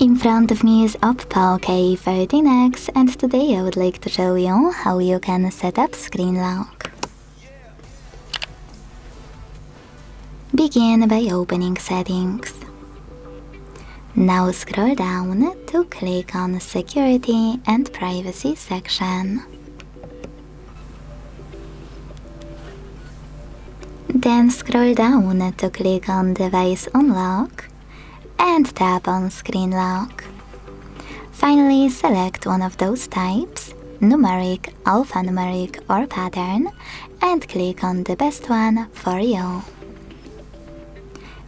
In front of me is OPPO K13x, and today I would like to show you how you can set up screen lock. Begin by opening Settings. Now scroll down to click on Security and Privacy section. Then scroll down to click on Device Unlock and tap on Screen Lock. Finally, select one of those types, numeric, alphanumeric or pattern, and click on the best one for you.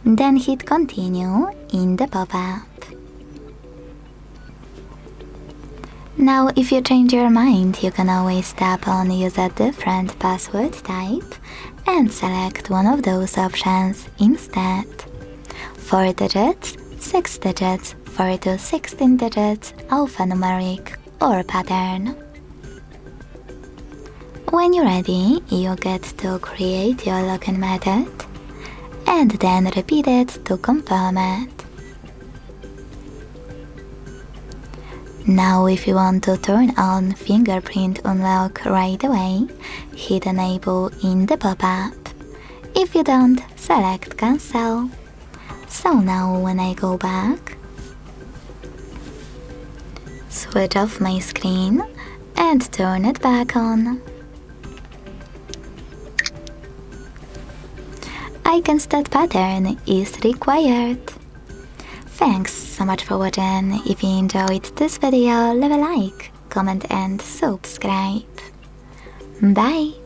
Then hit Continue in the pop-up. Now, if you change your mind, you can always tap on Use a different password type and select one of those options instead. 4 digits, 6 digits, 4 to 16 digits, alphanumeric or pattern. When you're ready, you get to create your login method and then repeat it to confirm it. Now, if you want to turn on fingerprint unlock right away, hit Enable in the pop-up. If you don't, select Cancel. So now when I go back, switch off my screen and turn it back on, I can set pattern is required. Thanks so much for watching. If you enjoyed this video, leave a like, comment and subscribe. Bye!